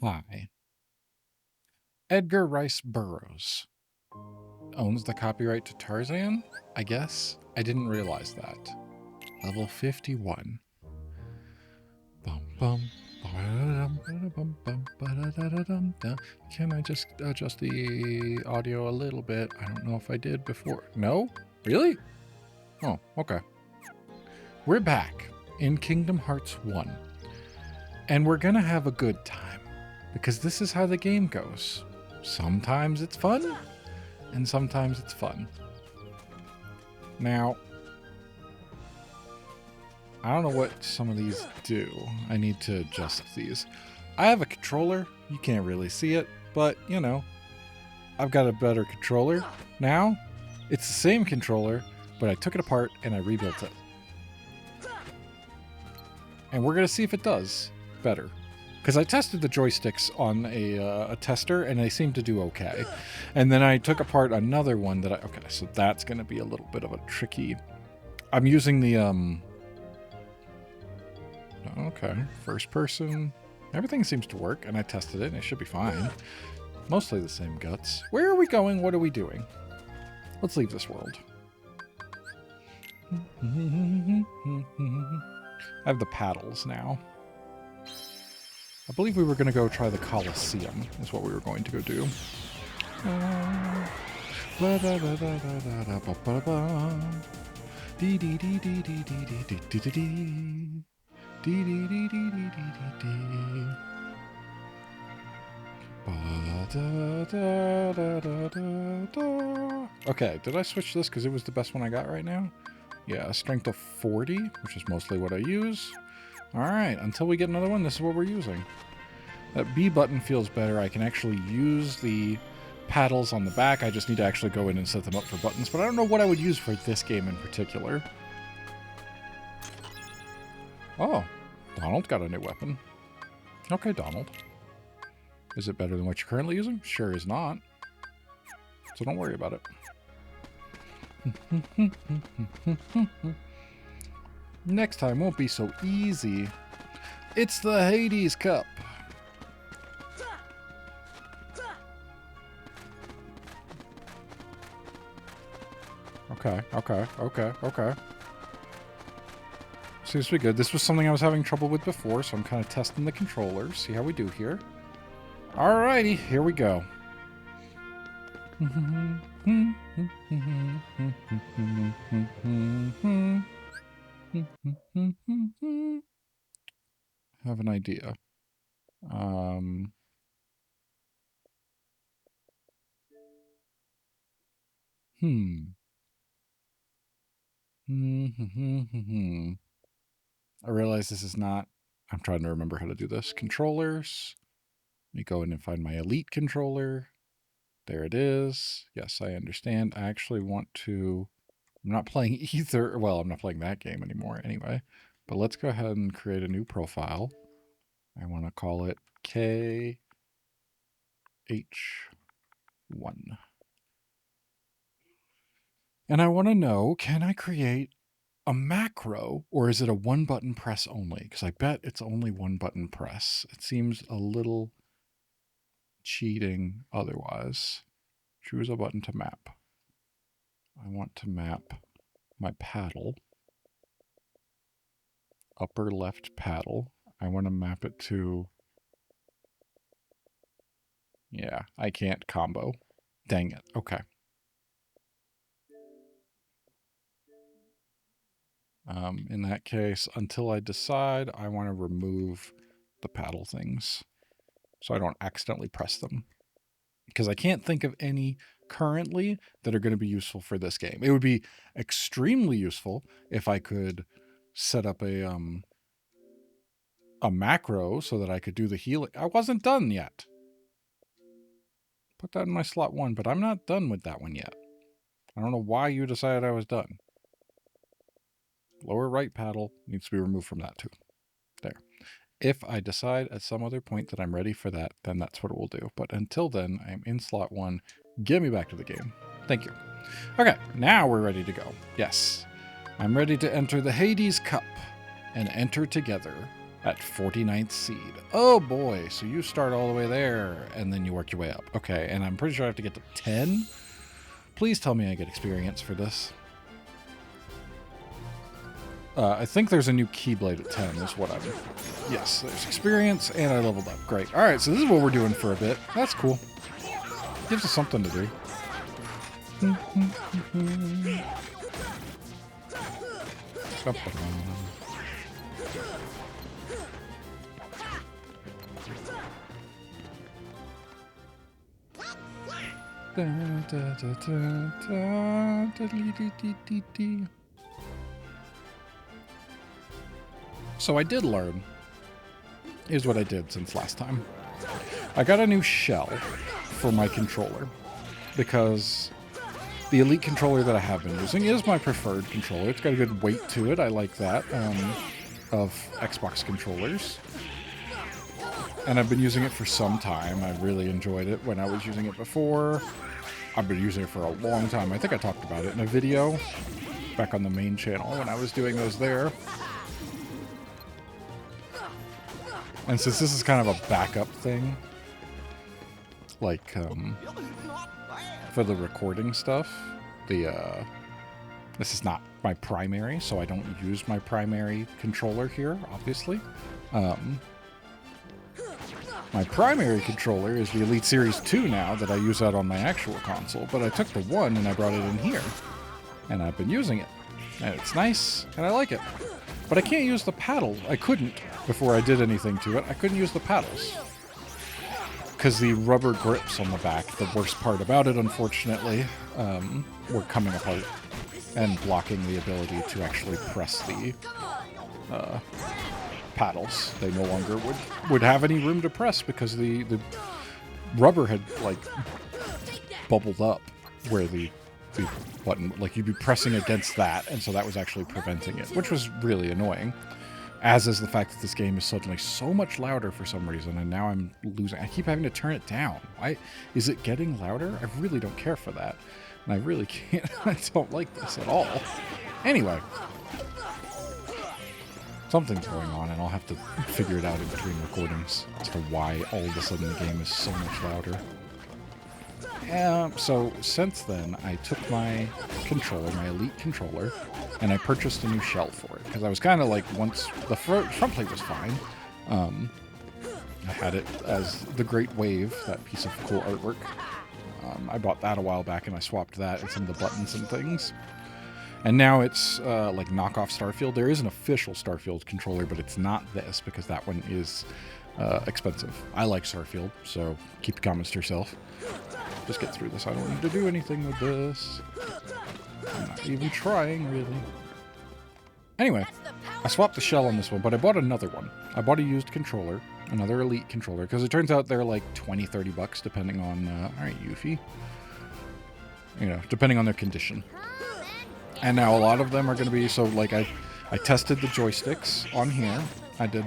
Hi. Edgar Rice Burroughs owns the copyright to Tarzan, I guess? I didn't realize that. Level 51. Bum, bum, ba-da-dum, ba-da-bum, bum, ba-da-da-da-dum, da. Can I just adjust the audio a little bit? I don't know if I did before. No? Really? Oh, okay. We're back in Kingdom Hearts 1. And we're gonna have a good time. Because this is how the game goes. Sometimes it's fun, and sometimes it's fun. Now, I don't know what some of these do. I need to adjust these. I have a controller. You can't really see it, but, you know, I've got a better controller. Now, it's the same controller, but I took it apart and I rebuilt it. And we're going to see if it does better. Because I tested the joysticks on a tester, and they seem to do okay. And then I took apart another one that okay, so that's going to be a little bit of a tricky... I'm using the, okay, first person. Everything seems to work, and I tested it, and it should be fine. Mostly the same guts. Where are we going? What are we doing? Let's leave this world. I have the paddles now. I believe we were going to go try the Colosseum, is what we were going to go do. Okay, did I switch this because it was the best one I got right now? Yeah, strength of 40, which is mostly what I use. Alright, until we get another one, this is what we're using. That B button feels better. I can actually use the paddles on the back. I just need to actually go in and set them up for buttons, but I don't know what I would use for this game in particular. Oh, Donald got a new weapon. Okay, Donald. Is it better than what you're currently using? Sure is not. So don't worry about it. Next time won't be so easy. It's the Hades Cup. Okay. Seems to be good. This was something I was having trouble with before, so I'm kind of testing the controllers. See how we do here. Alrighty, here we go. Have an idea. I realize this is not... I'm trying to remember how to do this. Controllers. Let me go in and find my Elite controller. There it is. Yes, I understand. I actually want to... I'm not playing either... Well, I'm not playing that game anymore anyway. But let's go ahead and create a new profile. I want to call it KH1. And I want to know, can I create a macro, or is it a one-button press only? Because I bet it's only one-button press. It seems a little cheating otherwise. Choose a button to map. I want to map my paddle. Upper left paddle. I want to map it to... Yeah, I can't combo. Dang it. Okay. In that case, until I decide, I want to remove the paddle things so I don't accidentally press them. Because I can't think of any currently that are going to be useful for this game. It would be extremely useful if I could set up a macro so that I could do the healing. I wasn't done yet. Put that in my slot 1, but I'm not done with that one yet. I don't know why you decided I was done. Lower right paddle needs to be removed from that too. There. If I decide at some other point that I'm ready for that, then that's what it will do. But until then, I'm in slot 1. Get me back to the game. Thank you. Okay, now we're ready to go. Yes. I'm ready to enter the Hades Cup and enter together. At 49th seed. Oh boy, so you start all the way there, and then you work your way up. Okay, and I'm pretty sure I have to get to 10. Please tell me I get experience for this. I think there's a new Keyblade at 10 is what I'm... Yes, there's experience, and I leveled up. Great. Alright, so this is what we're doing for a bit. That's cool. Gives us something to do. So I did learn. Here's what I did since last time. I got a new shell for my controller because the Elite controller that I have been using is my preferred controller. It's got a good weight to it. I like that of Xbox controllers. And I've been using it for some time. I really enjoyed it when I was using it before. I've been using it for a long time. I think I talked about it in a video back on the main channel when I was doing those there. And since this is kind of a backup thing, like, for the recording stuff, this is not my primary, so I don't use my primary controller here, obviously. My primary controller is the Elite Series 2 now that I use out on my actual console, but I took the one and I brought it in here, and I've been using it. And it's nice, and I like it. But I can't use the paddles. I couldn't before I did anything to it. I couldn't use the paddles. Because the rubber grips on the back, the worst part about it, unfortunately, were coming apart and blocking the ability to actually press the paddles. They no longer would have any room to press because the rubber had, like, bubbled up where the button, like, you'd be pressing against that, and so that was actually preventing it, which was really annoying. As is the fact that this game is suddenly so much louder for some reason, and now I'm losing. I keep having to turn it down. Why is it getting louder? I really don't care for that, and I really can't. I don't like this at all. Anyway, something's going on, and I'll have to figure it out in between recordings as to why all of a sudden the game is so much louder. So since then, I took my controller, my Elite controller, and I purchased a new shell for it. Because I was kind of like, once the front plate was fine, I had it as the Great Wave, that piece of cool artwork. I bought that a while back, and I swapped that and some of the buttons and things. And now it's like knockoff Starfield. There is an official Starfield controller, but it's not this, because that one is expensive. I like Starfield, so keep your comments to yourself. Just get through this. I don't need to do anything with this. I'm not even trying, really. Anyway, I swapped the shell on this one, but I bought another one. I bought a used controller, another Elite controller, because it turns out they're like 20, 30 bucks, depending on, alright, Yuffie. You know, depending on their condition. And now a lot of them are going to be, so like I tested the joysticks on here. I did,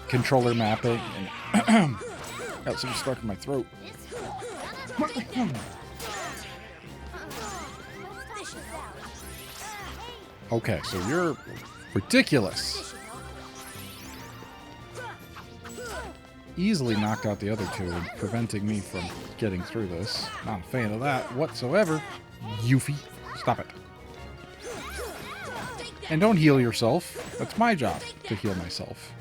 controller mapping, and got something stuck in my throat. Okay, so you're ridiculous. Easily knocked out the other two and preventing me from getting through this. Not a fan of that whatsoever. Yuffie, stop it. And don't heal yourself. That's my job to heal myself.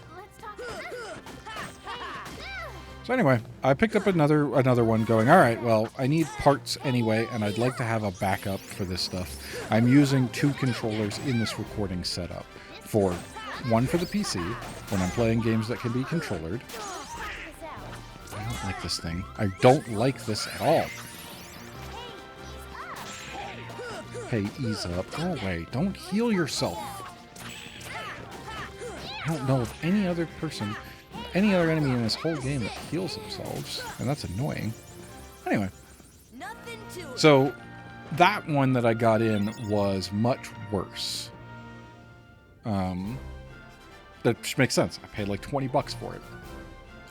So anyway, I picked up another one going, all right, well, I need parts anyway, and I'd like to have a backup for this stuff. I'm using two controllers in this recording setup. One for the PC, when I'm playing games that can be controllered. I don't like this thing. I don't like this at all. Hey, ease up. Go away. Don't heal yourself. I don't know if any other enemy in this whole game that heals themselves, and that's annoying. Anyway, so that one that I got in was much worse. That makes sense. I paid like 20 bucks for it.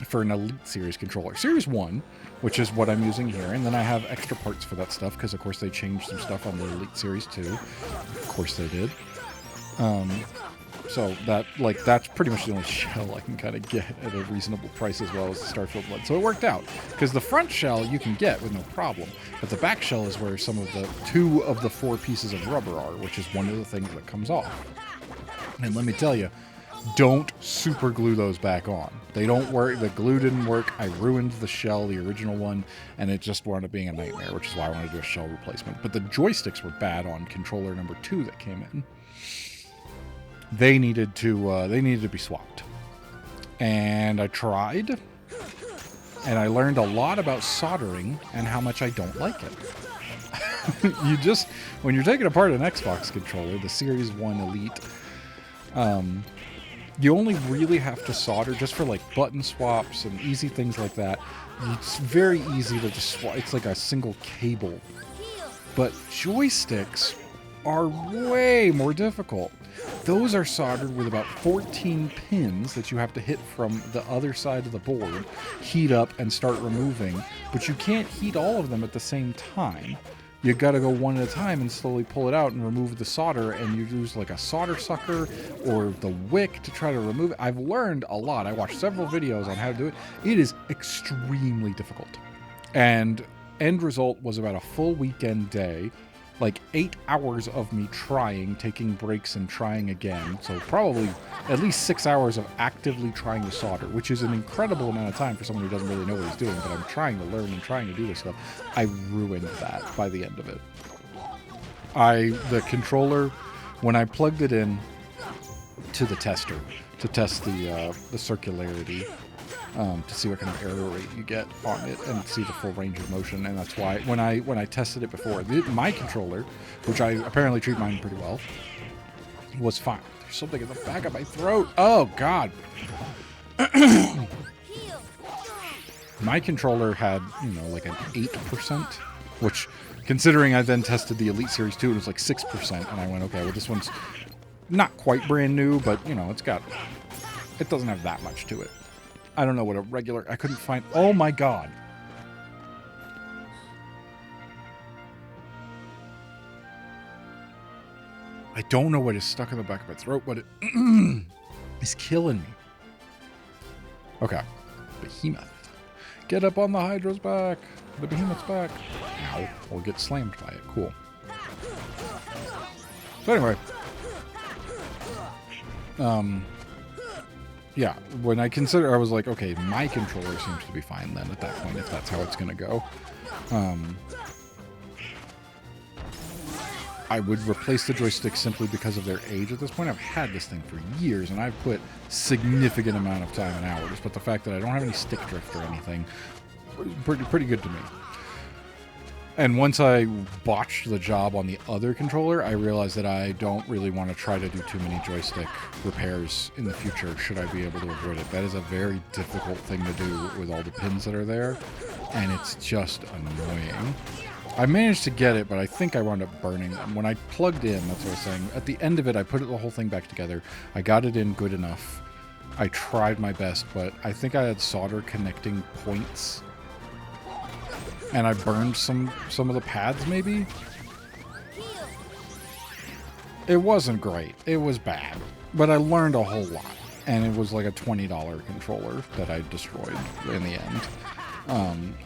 For an Elite Series controller. Series 1, which is what I'm using here, and then I have extra parts for that stuff, because of course they changed some stuff on the Elite Series 2. Of course they did. So that's pretty much the only shell I can kind of get at a reasonable price, as well as the Starfield one. So it worked out, because the front shell you can get with no problem, but the back shell is where some of the 2 of the 4 pieces of rubber are, which is one of the things that comes off. And let me tell you, don't super glue those back on. They don't work. The glue didn't work. I ruined the shell, the original one, and it just wound up being a nightmare, which is why I wanted to do a shell replacement. But the joysticks were bad on controller number 2 that came in. They needed to be swapped. And I tried, and I learned a lot about soldering and how much I don't like it. When you're taking apart an Xbox controller, the Series 1 Elite, you only really have to solder just for like button swaps and easy things like that. It's very easy to just swap. It's like a single cable. But joysticks are way more difficult. Those are soldered with about 14 pins that you have to hit from the other side of the board, heat up, and start removing. But you can't heat all of them at the same time. You gotta go one at a time and slowly pull it out and remove the solder, and you use like a solder sucker or the wick to try to remove it. I've learned a lot. I watched several videos on how to do it. It is extremely difficult. And end result was about a full weekend day, like 8 hours of me trying, taking breaks and trying again. So probably at least 6 hours of actively trying to solder, which is an incredible amount of time for someone who doesn't really know what he's doing, but I'm trying to learn and trying to do this stuff. I ruined that by the end of it. The controller, when I plugged it in to the tester to test the circularity, to see what kind of error rate you get on it and see the full range of motion. And that's why when I tested it before, my controller, which I apparently treat mine pretty well, was fine. There's something in the back of my throat. Oh God. My controller had, like an 8%, which, considering I then tested the Elite Series 2, it was like 6%. And I went, okay, well, this one's not quite brand new, but it doesn't have that much to it. I don't know what a regular... I couldn't find... Oh, my God. I don't know what is stuck in the back of my throat, but it is killing me. Okay. Behemoth. Get up on the Hydra's back. The Behemoth's back. Ow. Or get slammed by it. Cool. So anyway. Yeah, when I was like, okay, my controller seems to be fine then at that point, if that's how it's going to go. I would replace the joystick simply because of their age at this point. I've had this thing for years, and I've put significant amount of time and hours, but the fact that I don't have any stick drift or anything, pretty good to me. And once I botched the job on the other controller, I realized that I don't really want to try to do too many joystick repairs in the future, should I be able to avoid it. That is a very difficult thing to do with all the pins that are there, and it's just annoying. I managed to get it, but I think I wound up burning them. When I plugged in, that's what I was saying, at the end of it, I put the whole thing back together. I got it in good enough. I tried my best, but I think I had solder connecting points. And I burned some of the pads, maybe? It wasn't great. It was bad. But I learned a whole lot. And it was like a $20 controller that I destroyed in the end.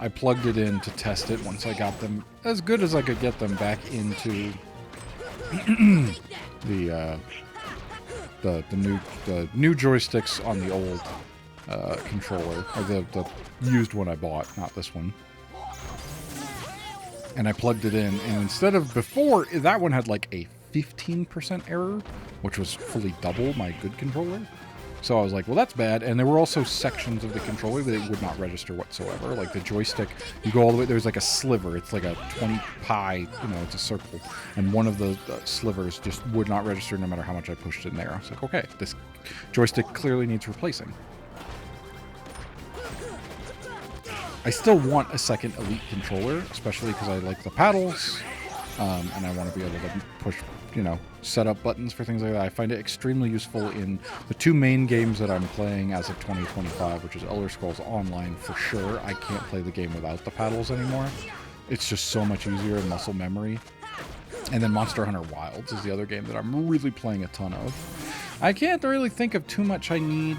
I plugged it in to test it once I got them as good as I could get them back into the new joysticks on the old controller, or the used one I bought, not this one. And I plugged it in, and instead of before, that one had like a 15% error, which was fully double my good controller. So I was like, well, that's bad. And there were also sections of the controller that it would not register whatsoever. Like the joystick, you go all the way, there's like a sliver. It's like a 20 pi, it's a circle. And one of the slivers just would not register no matter how much I pushed in there. I was like, okay, this joystick clearly needs replacing. I still want a second Elite controller, especially because I like the paddles, and I want to be able to push, set up buttons for things like that. I find it extremely useful in the 2 main games that I'm playing as of 2025, which is Elder Scrolls Online for sure. I can't play the game without the paddles anymore. It's just so much easier in muscle memory. And then Monster Hunter Wilds is the other game that I'm really playing a ton of. I can't really think of too much I need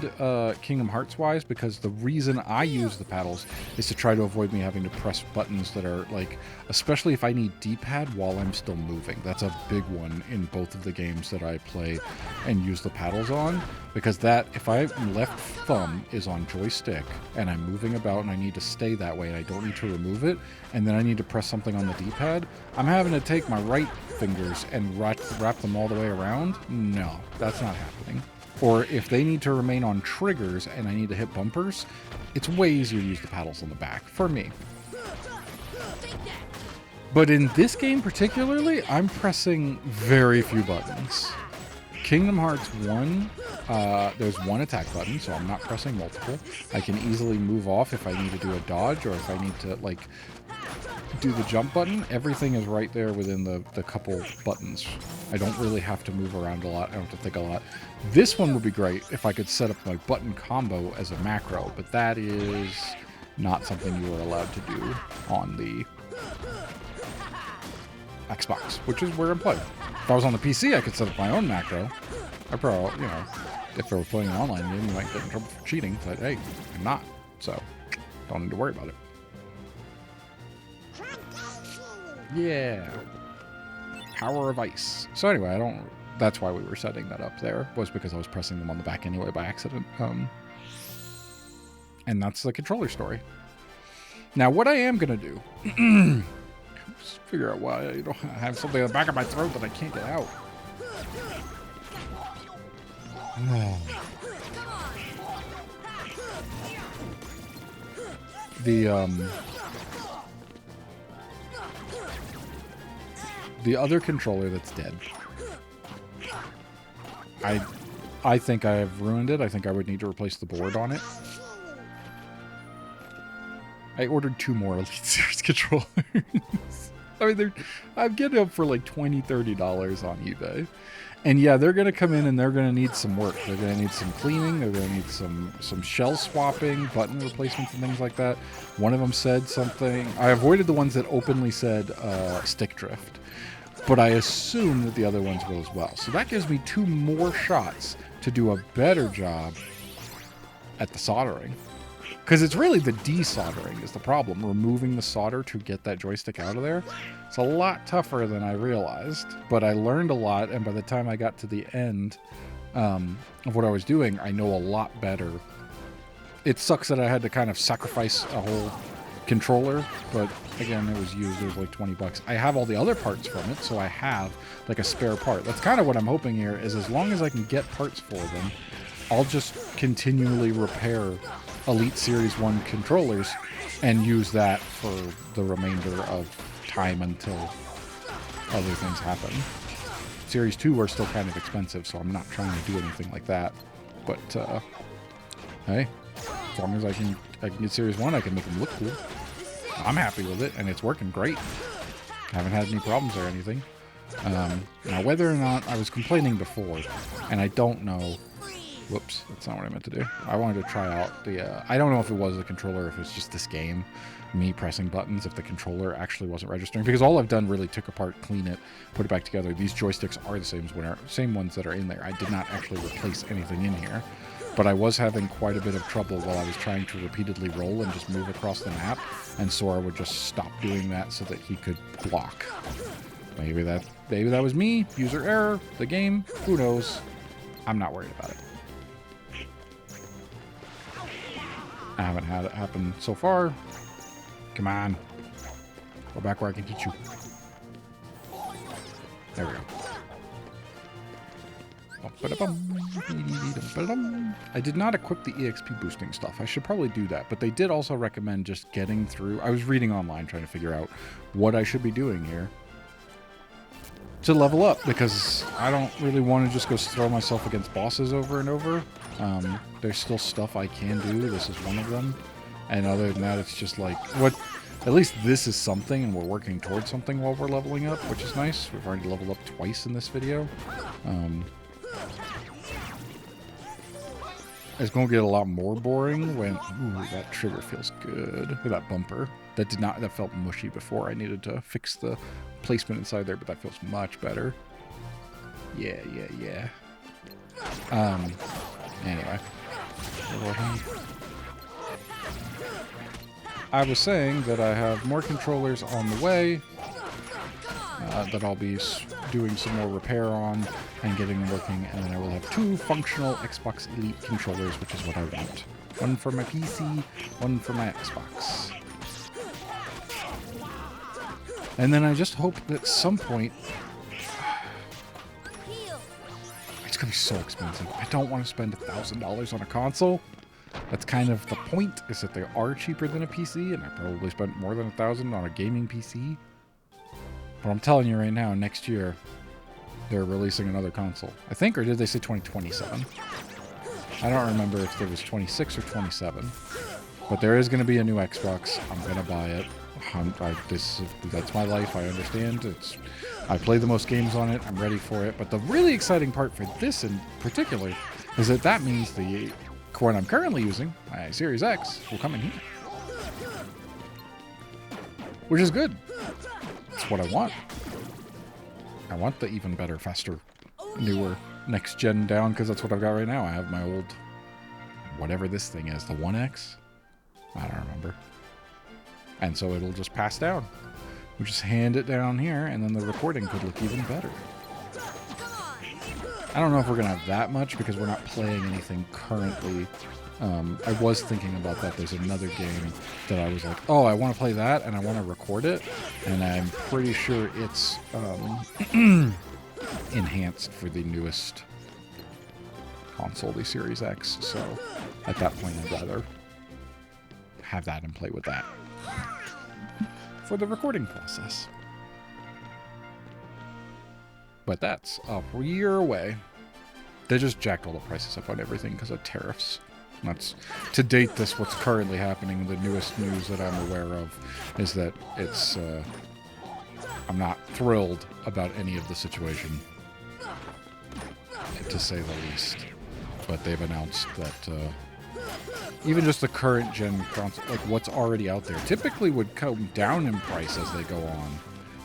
Kingdom Hearts wise, because the reason I use the paddles is to try to avoid me having to press buttons that are like, especially if I need D-pad while I'm still moving. That's a big one in both of the games that I play and use the paddles on, because that, if I left thumb is on joystick and I'm moving about and I need to stay that way and I don't need to remove it, and then I need to press something on the D-pad, I'm having to take my right fingers and wrap them all the way around. No, that's not happening. Or if they need to remain on triggers and I need to hit bumpers, it's way easier to use the paddles on the back, for me. But in this game particularly, I'm pressing very few buttons. Kingdom Hearts 1, there's one attack button, so I'm not pressing multiple. I can easily move off if I need to do a dodge, or if I need to, like, do the jump button. Everything is right there within the couple buttons. I don't really have to move around a lot. I don't have to think a lot. This one would be great if I could set up my button combo as a macro, but that is not something you are allowed to do on the Xbox, which is where I'm playing. If I was on the PC, I could set up my own macro. I probably, you know, if I were playing an online game, you might get in trouble for cheating, but hey, I'm not, so don't need to worry about it. Yeah. Power of Ice. So anyway, that's why we were setting that up there, was because I was pressing them on the back anyway by accident. And that's the controller story. Now, what I am going to do, just figure out why I don't have something in the back of my throat that I can't get out. The other controller that's dead. I think I have ruined it. I think I would need to replace the board on it. I ordered 2 more Elite Series controllers. I mean, I'm getting them for like $20, $30 on eBay. And yeah, they're going to come in and they're going to need some work. They're going to need some cleaning. They're going to need some shell swapping, button replacements and things like that. One of them said something. I avoided the ones that openly said stick drift. But I assume that the other ones will as well. So that gives me 2 more shots to do a better job at the soldering. Because it's really the desoldering is the problem. Removing the solder to get that joystick out of there. It's a lot tougher than I realized. But I learned a lot, and by the time I got to the end of what I was doing, I know a lot better. It sucks that I had to kind of sacrifice a whole controller, but again, it was used. It was like 20 bucks. I have all the other parts from it, so I have like a spare part. That's kind of what I'm hoping here, is as long as I can get parts for them, I'll just continually repair Elite Series 1 controllers and use that for the remainder of time until other things happen. Series 2 are still kind of expensive, so I'm not trying to do anything like that. But, hey, as long as I can get Series 1, I can make them look cool. I'm happy with it, and it's working great. Haven't had any problems or anything. Now, whether or not I was complaining before, and I don't know. Whoops, that's not what I meant to do. I wanted to try out the, I don't know if it was the controller, if it's just this game, me pressing buttons, if the controller actually wasn't registering. Because all I've done really took apart, clean it, put it back together. These joysticks are the same ones that are in there. I did not actually replace anything in here. But I was having quite a bit of trouble while I was trying to repeatedly roll and just move across the map. And Sora would just stop doing that so that he could block. Maybe that was me, user error, the game, who knows. I'm not worried about it. I haven't had it happen so far. Come on. Go back where I can get you. There we go. I did not equip the EXP boosting stuff. I should probably do that. But they did also recommend just getting through. I was reading online trying to figure out what I should be doing here to level up, because I don't really want to just go throw myself against bosses over and over. There's still stuff I can do. This is one of them. And other than that, it's just like, at least this is something, and we're working towards something while we're leveling up, which is nice. We've already leveled up twice in this video. It's going to get a lot more boring when, ooh, that trigger feels good. Look at that bumper. That felt mushy before. I needed to fix the placement inside there, but that feels much better. Yeah. Anyway. I was saying that I have more controllers on the way that I'll be doing some more repair on and getting working, and then I will have 2 functional Xbox Elite controllers, which is what I want. One for my PC, one for my Xbox. And then I just hope that at some point... It's going to be so expensive. I don't want to spend $1,000 on a console. That's kind of the point, is that they are cheaper than a PC, and I probably spent more than $1,000 on a gaming PC. But I'm telling you right now, next year, they're releasing another console. I think, or did they say 2027? I don't remember if it was 26 or 27. But there is going to be a new Xbox. I'm going to buy it. That's my life, I understand. I play the most games on it, I'm ready for it. But the really exciting part for this in particular is that means the one I'm currently using, my Series X, will come in here. Which is good. That's what I want. I want the even better, faster, newer, next gen down, because that's what I've got right now. I have my old, whatever this thing is, the 1X? I don't remember. And so it'll just pass down. We'll just hand it down here, and then the recording could look even better. I don't know if we're going to have that much, because we're not playing anything currently. I was thinking about that. There's another game that I was like, oh, I want to play that, and I want to record it. And I'm pretty sure it's enhanced for the newest console, the Series X. So at that point, I'd rather have that and play with that for the recording process. But that's a year away. They just jacked all the prices up on everything because of tariffs. That's, to date, what's currently happening. The newest news that I'm aware of is that it's... I'm not thrilled about any of the situation, to say the least. But they've announced that even just the current gen console, like what's already out there, typically would come down in price as they go on.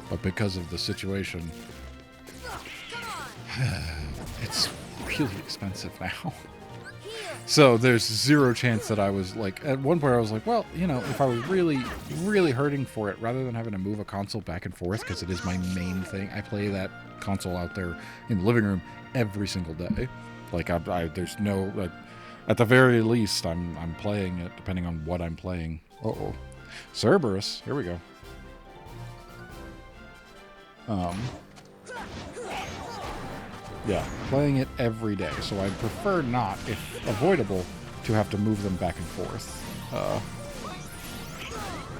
But because of the situation, it's really expensive now. So there's zero chance that I was like, at one point I was like, well, you know, if I was really, really hurting for it, rather than having to move a console back and forth, because it is my main thing. I play that console out there in the living room every single day. Like, there's no, like, at the very least, I'm playing it, depending on what I'm playing. Uh-oh. Cerberus, here we go. Yeah, playing it every day, so I prefer not, if avoidable, to have to move them back and forth.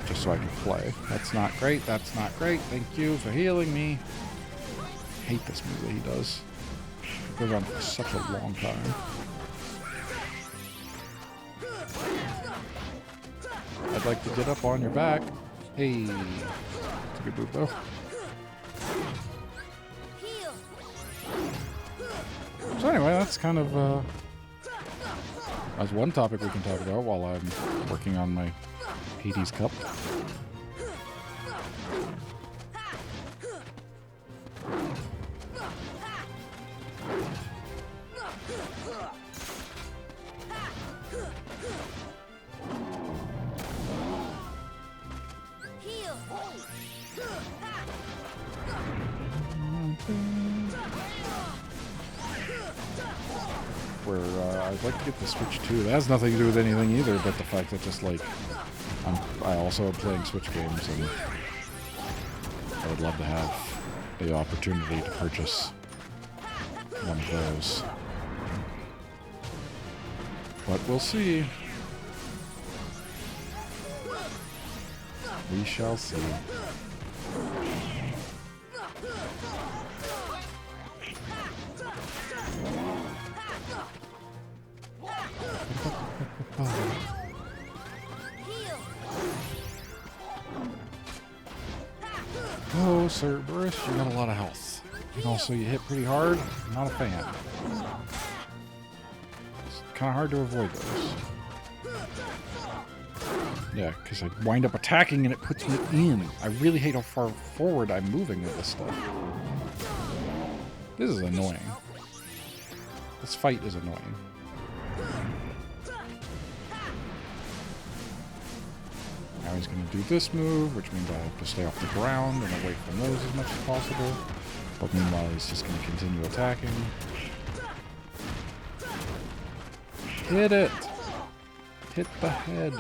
Just so I can play. That's not great, that's not great. Thank you for healing me. I hate this move that he does. It goes on for such a long time. I'd like to get up on your back. Hey. It's a good move, though. So anyway, that's kind of, that's one topic we can talk about while I'm working on my Hades Cup. Where I'd like to get the Switch too. That has nothing to do with anything either, but the fact that just like I also am playing Switch games, and I would love to have the opportunity to purchase one of those. But we'll see. We shall see. Oh, Cerberus, you got a lot of health. And also, you hit pretty hard. I'm not a fan. It's kind of hard to avoid those. Yeah, because I wind up attacking and it puts me in. I really hate how far forward I'm moving with this stuff. This is annoying. This fight is annoying. Now he's going to do this move, which means I have to stay off the ground and away from those as much as possible. But meanwhile, he's just going to continue attacking. Hit it! Hit the head.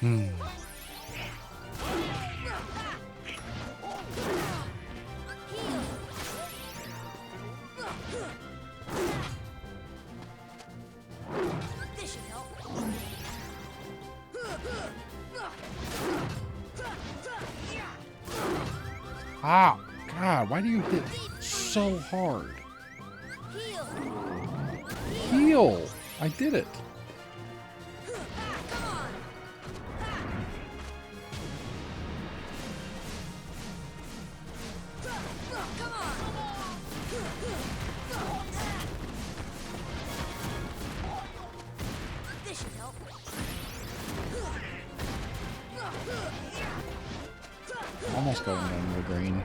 Thank you. Ah, God, why do you hit so hard? Heal! I did it. Almost going down the green.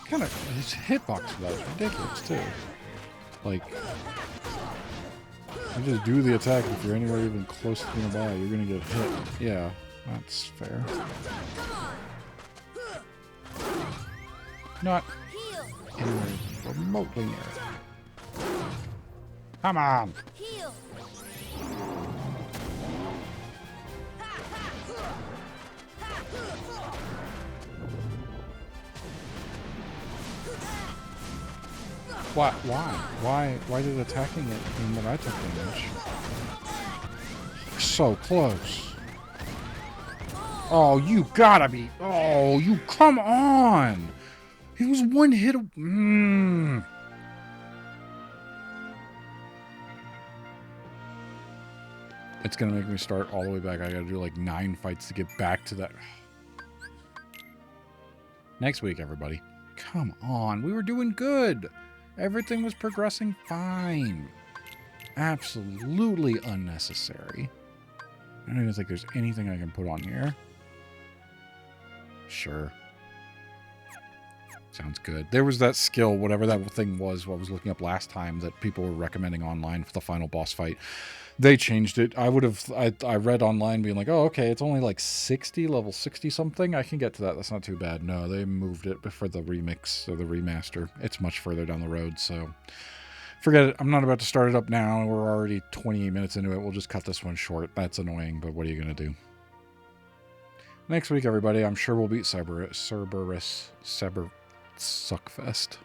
Kind of, his hitbox for that is ridiculous too. Like, you just do the attack if you're anywhere even close to nearby, you're gonna get hit. Yeah, that's fair. Not anywhere remotely near it. Come on! What? Why? Why did attacking it mean that I took damage? So close. Oh, you gotta be. Oh, you come on! He was one hit. It's gonna make me start all the way back. I gotta do like 9 fights to get back to that. Next week, everybody. Come on, we were doing good. Everything was progressing fine. Absolutely unnecessary. I don't even think there's anything I can put on here. Sure. Sounds good. There was that skill, whatever that thing was, what I was looking up last time, that people were recommending online for the final boss fight. They changed it. I read online being like, oh, okay, it's only like 60, level 60 something. I can get to that. That's not too bad. No, they moved it before the remix or the remaster. It's much further down the road, so forget it. I'm not about to start it up now. We're already 28 minutes into it. We'll just cut this one short. That's annoying, but what are you going to do? Next week, everybody, I'm sure we'll beat Cerberus Suckfest.